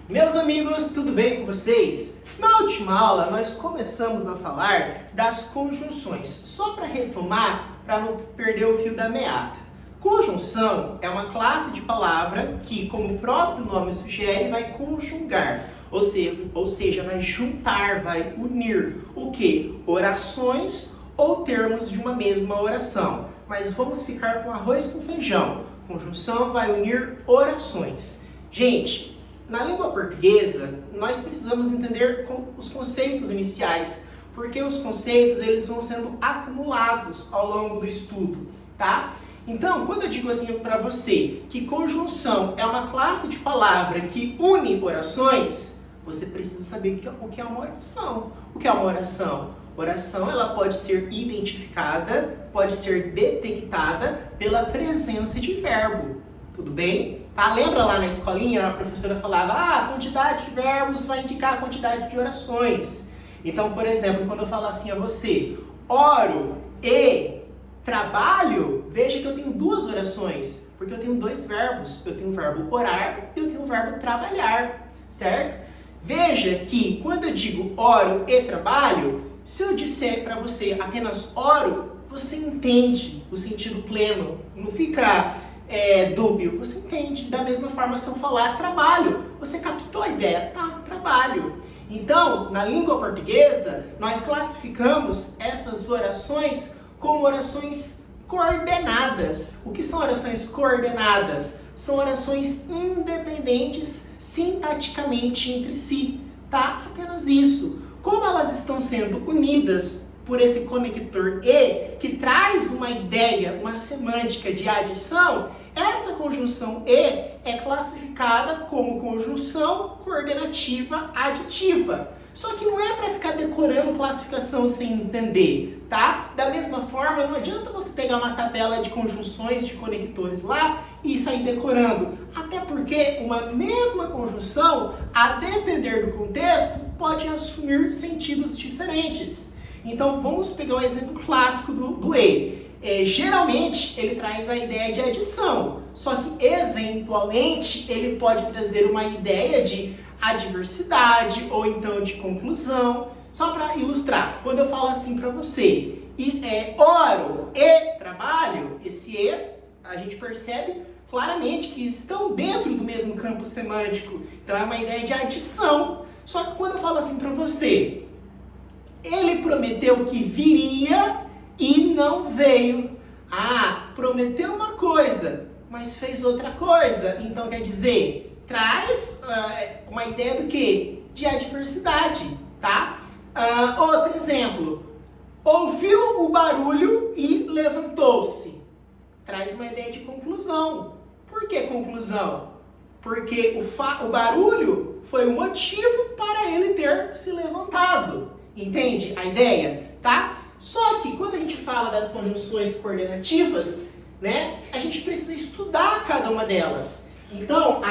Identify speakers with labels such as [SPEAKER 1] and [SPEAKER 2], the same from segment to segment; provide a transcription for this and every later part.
[SPEAKER 1] Meus amigos, tudo bem com vocês? Na última aula, nós começamos a falar das conjunções. Só para retomar, para não perder o fio da meada. Conjunção é uma classe de palavra que, como o próprio nome sugere, vai conjugar. Ou seja, vai juntar, vai unir o quê? Orações ou termos de uma mesma oração. Mas vamos ficar com arroz com feijão. Conjunção vai unir orações. Gente, na língua portuguesa, nós precisamos entender os conceitos iniciais, porque os conceitos eles vão sendo acumulados ao longo do estudo, tá? Então, quando eu digo assim para você que conjunção é uma classe de palavra que une orações, você precisa saber o que é uma oração. O que é uma oração? Oração, ela pode ser identificada, pode ser detectada pela presença de verbo. Tudo bem? Tá? Lembra lá na escolinha, a professora falava, a quantidade de verbos vai indicar a quantidade de orações. Então, por exemplo, quando eu falo assim a você, oro e trabalho, veja que eu tenho duas orações, porque eu tenho dois verbos. Eu tenho o verbo orar e eu tenho o verbo trabalhar, certo? Veja que quando eu digo oro e trabalho, se eu disser para você apenas oro, você entende o sentido pleno, não fica dúbio, você entende. Da mesma forma, se eu falar trabalho, você captou a ideia, tá, trabalho. Então, na língua portuguesa, nós classificamos essas orações como orações coordenadas. O que são orações coordenadas? São orações independentes sintaticamente entre si, tá? Apenas isso. Como elas estão sendo unidas por esse conector E, que traz uma ideia, uma semântica de adição, essa conjunção E é classificada como conjunção coordenativa aditiva. Só que não é para ficar decorando classificação sem entender, tá? Da mesma forma, não adianta você pegar uma tabela de conjunções de conectores lá e sair decorando. Até porque uma mesma conjunção, a depender do contexto, pode assumir sentidos diferentes. Então, vamos pegar o exemplo clássico do E. Geralmente, ele traz a ideia de adição, só que, eventualmente, ele pode trazer uma ideia de adversidade ou então de conclusão. Só para ilustrar, quando eu falo assim para você, oro e trabalho, esse E, a gente percebe claramente que estão dentro do mesmo campo semântico. Então, é uma ideia de adição. Só que quando eu falo assim para você, ele prometeu que viria e não veio. Ah, prometeu uma coisa, mas fez outra coisa. Então, quer dizer, traz uma ideia do quê? De adversidade, tá? Outro exemplo. Ouviu o barulho e levantou-se. Traz uma ideia de conclusão. Por que conclusão? Porque o barulho foi o motivo para ele ter se levantado. Entende a ideia? Tá? Só que quando a gente fala das conjunções coordenativas, né, a gente precisa estudar cada uma delas. Então,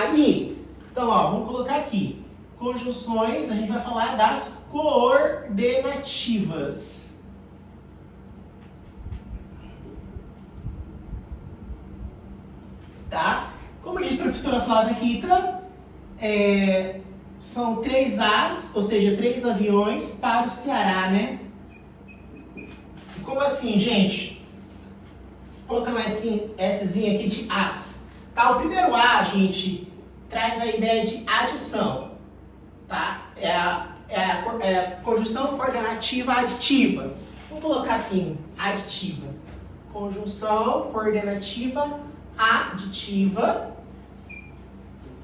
[SPEAKER 1] vamos colocar aqui. Conjunções, a gente vai falar das coordenativas. Tá? Como diz a professora Flávia Rita, são 3 As, ou seja, 3 aviões para o Ceará, né? Como assim, gente? Vou colocar mais assim, Szinha aqui de As. Tá? O primeiro A, gente, traz a ideia de adição. Tá? É a conjunção coordenativa aditiva. Vamos colocar assim, aditiva. Conjunção coordenativa aditiva.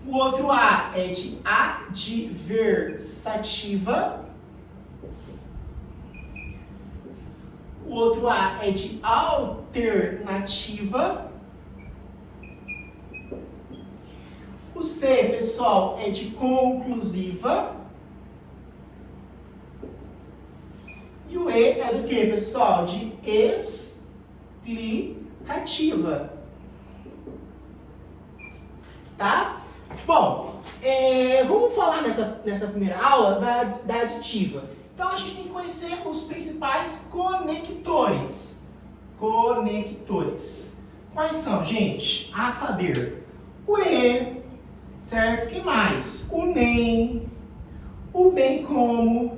[SPEAKER 1] O outro A é de adversativa. O outro A é de alternativa. O C, pessoal, é de conclusiva. E o E é do que, pessoal? De explicativa. Tá? Bom, vamos falar nessa primeira aula da aditiva. Então, a gente tem que conhecer os principais conectores. Quais são, gente? A saber, o E, certo? O que mais? O nem, o bem como,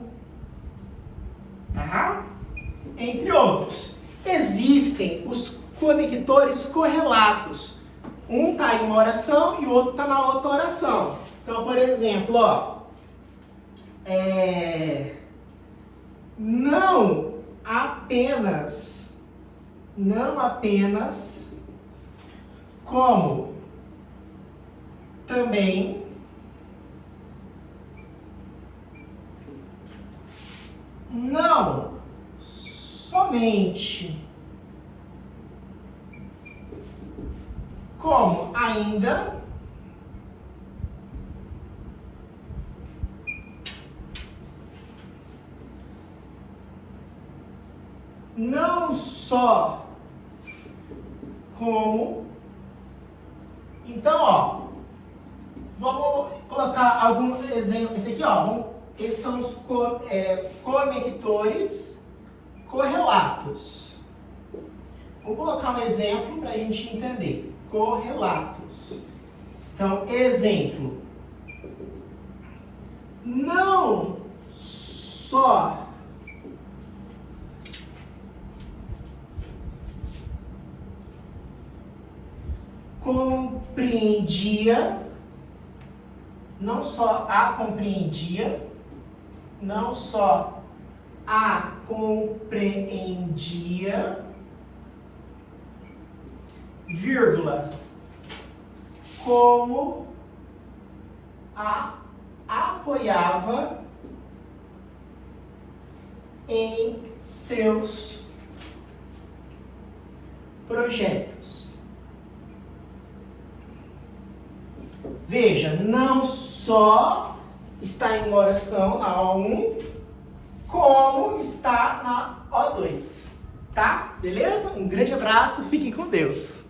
[SPEAKER 1] tá? Entre outros. Existem os conectores correlatos. Um está em uma oração e o outro está na outra oração. Então, por exemplo, ó, não apenas, como também, não somente, como ainda, não só como. Então, ó, vamos colocar algum exemplo. Esse aqui, ó, esses são os conectores correlatos. Vou colocar um exemplo para a gente entender. Correlatos. Então, exemplo. Não só compreendia, não só a compreendia, vírgula, como a apoiava em seus projetos. Veja, não só está em uma oração na O1, como está na O2. Tá? Beleza? Um grande abraço, fiquem com Deus.